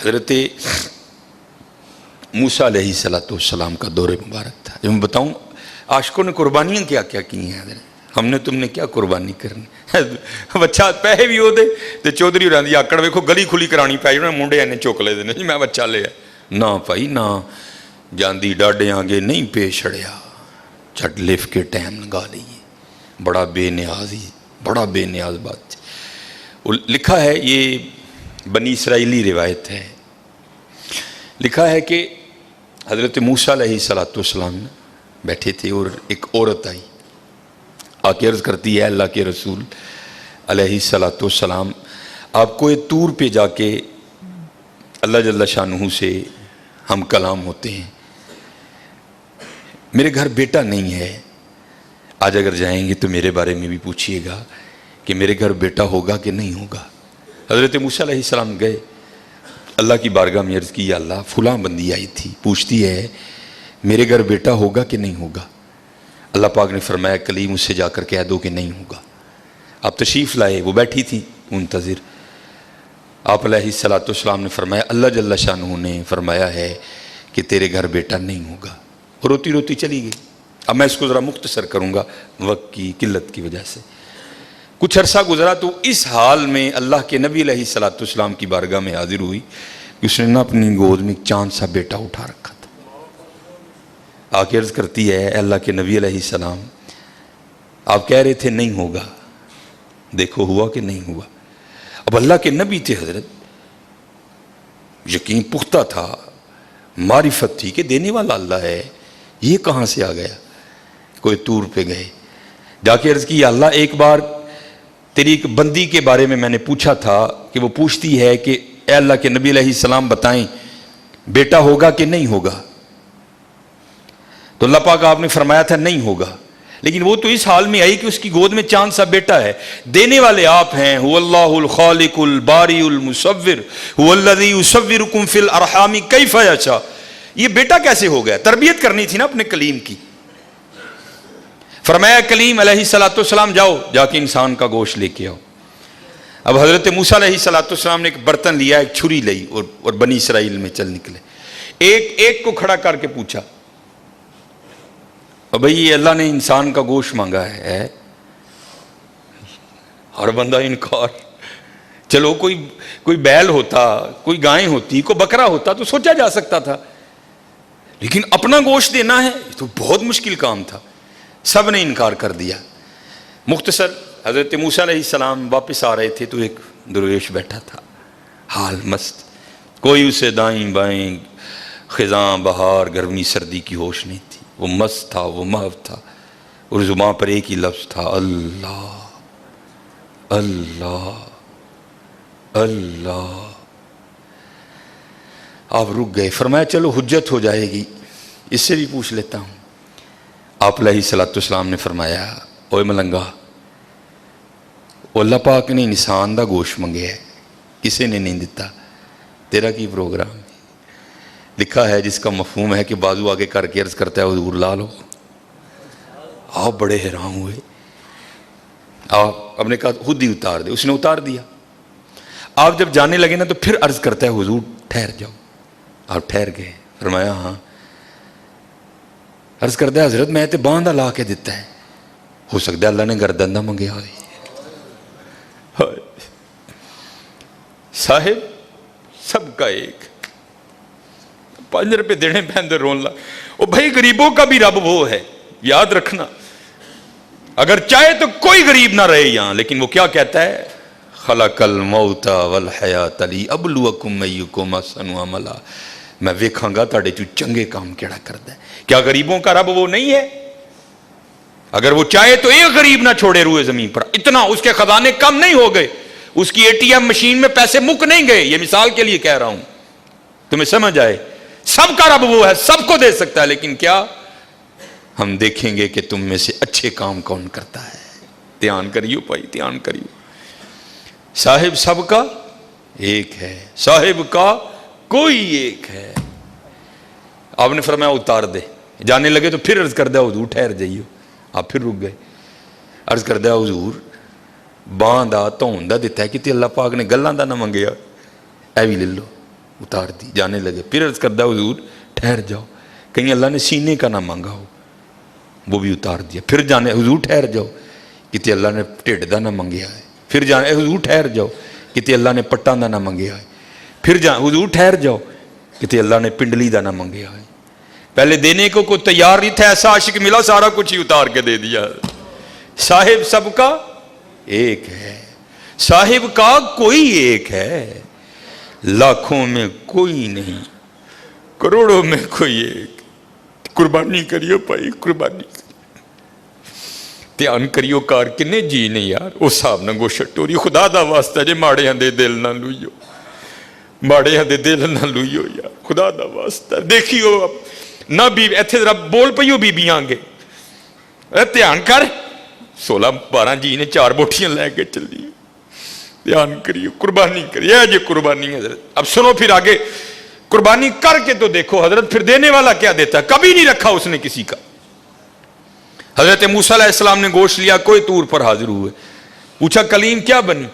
حضرت موسیٰ علیہ السلام کا دور مبارک تھا. جو میں بتاؤں عاشقوں نے قربانیاں کیا کیا کی ہیں حضرت. ہم نے تم نے کیا قربانی کرنی. بچہ پیسے بھی ہوتے تو چودھری ہوراں آکڑ ویکھو گلی کھلی کرانی پی جانا منڈے اینے چک لے دینے جی میں بچہ لیا. نہ بھائی نہ جاندی ڈاڈے آگے نہیں پیش چھڑیا چھٹ لف کے ٹائم لگا لیے. بڑا بے نیاز ہی بڑا بے نیاز بات. لکھا ہے یہ بنی اسرائیلی روایت ہے. لکھا ہے کہ حضرت موسیٰ علیہ السلام بیٹھے تھے اور ایک عورت آئی آ کے عرض کرتی ہے اللہ کے رسول علیہ السلام آپ کو ایک طور پہ جا کے اللہ جل شانہ سے ہم کلام ہوتے ہیں. میرے گھر بیٹا نہیں ہے. آج اگر جائیں گے تو میرے بارے میں بھی پوچھئے گا کہ میرے گھر بیٹا ہوگا کہ نہیں ہوگا. حضرت موسیٰ علیہ السلام گئے اللہ کی بارگاہ میں عرض کی یا اللہ فلاں بندی آئی تھی پوچھتی ہے میرے گھر بیٹا ہوگا کہ نہیں ہوگا. اللہ پاک نے فرمایا کلیم اس سے جا کر کہہ دو کہ نہیں ہوگا. آپ تشریف لائے وہ بیٹھی تھی منتظر. آپ علیہ السلام نے فرمایا اللہ جل شانہ نے فرمایا ہے کہ تیرے گھر بیٹا نہیں ہوگا. روتی روتی چلی گئی. اب میں اس کو ذرا مختصر کروں گا وقت کی قلت کی وجہ سے. کچھ عرصہ گزرا تو اس حال میں اللہ کے نبی علیہ السلام کی بارگاہ میں حاضر ہوئی کہ اس نے نہ اپنی گود میں چاند سا بیٹا اٹھا رکھا تھا. آ کے عرض کرتی ہے اللہ کے نبی علیہ السلام آپ کہہ رہے تھے نہیں ہوگا دیکھو ہوا کہ نہیں ہوا. اب اللہ کے نبی تھے حضرت یقین پختہ تھا معرفت تھی کہ دینے والا اللہ ہے. یہ کہاں سے آ گیا. کوئی طور پہ گئے جا کے عرض کی یا اللہ ایک بار تیری ایک بندی کے بارے میں نے پوچھا تھا کہ وہ پوچھتی ہے کہ اے اللہ کے نبی علیہ السلام بتائیں بیٹا ہوگا کہ نہیں ہوگا. تو اللہ پاک آپ نے فرمایا تھا نہیں ہوگا. لیکن وہ تو اس حال میں آئی کہ اس کی گود میں چاند سا بیٹا ہے. دینے والے آپ ہیں هو اللہ الخالق الباری المصور هو الذی یصورکم فی الارحام کیف یشاء. یہ بیٹا کیسے ہو گیا. تربیت کرنی تھی نا اپنے کلیم کی. فرمایا کلیم علیہ السلام جاؤ جا کے انسان کا گوشت لے کے آؤ. اب حضرت موسیٰ علیہ السلام نے ایک برتن لیا ایک چھری لی اور بنی اسرائیل میں چل نکلے. ایک کو کھڑا کر کے پوچھا اور بھئی یہ اللہ نے انسان کا گوشت مانگا ہے. ہر بندہ انکار. چلو کوئی بیل ہوتا کوئی گائیں ہوتی کوئی بکرا ہوتا تو سوچا جا سکتا تھا لیکن اپنا گوشت دینا ہے تو بہت مشکل کام تھا. سب نے انکار کر دیا. مختصر حضرت موسیٰ علیہ السلام واپس آ رہے تھے تو ایک درویش بیٹھا تھا حال مست. کوئی اسے دائیں بائیں خزاں بہار گرمی سردی کی ہوش نہیں تھی. وہ مست تھا وہ محو تھا اور زبان پر ایک ہی لفظ تھا اللہ اللہ اللہ. آپ رک گئے. فرمایا چلو حجت ہو جائے گی اس سے بھی پوچھ لیتا ہوں. آپ علیہ السلام نے فرمایا اوے ملنگا اللہ پاک نے انسان دا گوشت منگے ہے کسی نے نہیں دیتا. تیرا کی پروگرام ہے. لکھا ہے جس کا مفہوم ہے کہ بازو آگے کر کے عرض کرتا ہے حضور لا لو. آپ بڑے حیران ہوئے. آپ نے کہا خود ہی اتار دے. اس نے اتار دیا. آپ جب جانے لگے نا تو پھر عرض کرتا ہے حضور ٹھہر جاؤ. آپ ٹھہر گئے. فرمایا ہاں. عرض کرتا ہے حضرت میں تے باندھا لا کے دیتا ہے. ہو سکتا ہے اللہ نے گردن نہ منگیا ہوئی. صاحب سب کا ایک 5 روپے دینے پہ اندر رون لا. او بھائی غریبوں کا بھی رب وہ ہے یاد رکھنا. اگر چاہے تو کوئی غریب نہ رہے یہاں لیکن وہ کیا کہتا ہے خلق الموت والحیات لیبلوکم ایکم احسن عملا. میں ویکھاں گا تاڑے چو چنگے کام کیڑا کردا ہے. کیا غریبوں کا رب وہ نہیں ہے. اگر وہ چاہے تو ایک غریب نہ چھوڑے روئے زمین پر. اتنا اس کے خزانے کم نہیں ہو گئے. اس کی ATM مشین میں پیسے مک نہیں گئے. یہ مثال کے لیے کہہ رہا ہوں تمہیں سمجھ آئے. سب کا رب وہ ہے سب کو دے سکتا ہے لیکن کیا ہم دیکھیں گے کہ تم میں سے اچھے کام کون کرتا ہے. دھیان کریو بھائی دھیان کریو. صاحب سب کا ایک ہے صاحب کا کوئی ایک ہے. آپ نے فرمایا اتار دے. جانے لگے تو پھر عرض کر دیا حضور ٹھہر جائیو. آپ پھر رک گئے. عرض کر دیا حضور باندھا تون دا دیتا ہے کہ اللہ پاک نے گلاں دا نہ منگیا. اے بھی لے لو اتار دی. جانے لگے. پھر عرض کردہ حضور ٹھہر جاؤ, کہیں اللہ نے سینے کا نہ مانگا ہو, وہ بھی اتار دیا. پھر جانے حضور ٹھہر جاؤ, کتے اللہ نے ٹھڈ دا نہ منگیا ہے. پھر جانے حضور ٹھہر جاؤ, کتے اللہ نے پٹاں دا نہ منگیا ہے. پھر حضور ٹھہر جاؤ, کتے اللہ نے پنڈلی دا نہ منگیا ہے. پہلے دینے کو کوئی تیار نہیں تھا, ایسا عاشق ملا سارا کچھ ہی اتار کے دے دیا. صاحب سب کا ایک ہے, صاحب کا کوئی ایک ہے, لاکھوں میں کوئی نہیں, کروڑوں میں کوئی ایک. قربانی کریو بھائی, قربانی دھیان کریو کار کنے جی نہیں یار, اس صاحب نہ گو شٹوری. خدا دا واسطہ جے ماڑیاں دے دل نہ لوئیو, ماڑیاں دے دل نہ لوئیو یار, خدا دا واسطہ. دیکھیو نہ بی ایتھے ذرا بول پئیو بی بیاں گے, دھیان کر. 16-12 جی نے 4 بوٹیاں لے کے چلی. دھیان کریو, قربانی کریے جی قربانی. حضرت اب سنو پھر آگے, قربانی کر کے تو دیکھو حضرت پھر دینے والا کیا دیتا ہے. کبھی نہیں رکھا اس نے کسی کا. حضرت موسیٰ علیہ السلام نے گوشت لیا, کوئی طور پر حاضر ہوئے, پوچھا کلیم کیا بنی.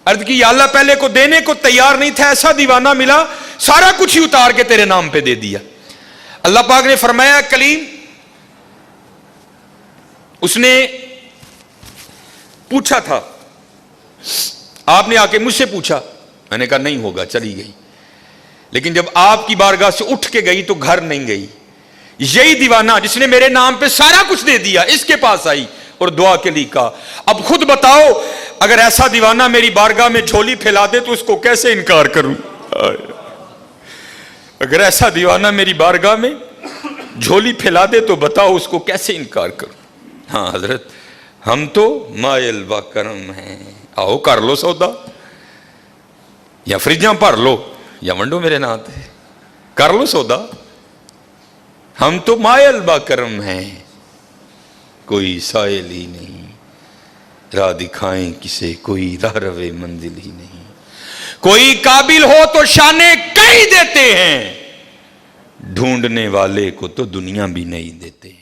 عرض کی یا اللہ پہلے کو دینے کو تیار نہیں تھا, ایسا دیوانہ ملا سارا کچھ ہی اتار کے تیرے نام پہ دے دیا. اللہ پاک نے فرمایا کلیم, اس نے پوچھا تھا, آپ نے آ کے مجھ سے پوچھا, میں نے کہا نہیں ہوگا, چلی گئی. لیکن جب آپ کی بارگاہ سے اٹھ کے گئی تو گھر نہیں گئی. یہی دیوانہ جس نے میرے نام پہ سارا کچھ دے دیا اس کے پاس آئی اور دعا کے لیے کہا اب خود بتاؤ اگر ایسا دیوانہ میری بارگاہ میں جھولی پھیلا دے تو اس کو کیسے انکار کروں. اگر ایسا دیوانہ میری بارگاہ میں جھولی پھیلا دے تو بتاؤ اس کو کیسے انکار کروں. ہاں حضرت ہم تو مائل و کرم ہیں, آؤ کر لو سودا, یا فریجاں بھر لو یا ونڈو میرے نات ہے, کر لو سودا. ہم تو مائل با کرم ہیں, کوئی سائل ہی نہیں, راہ دکھائیں کسے کوئی راہ روے منزل ہی نہیں. کوئی قابل ہو تو شانے کہیں دیتے ہیں, ڈھونڈنے والے کو تو دنیا بھی نہیں دیتے.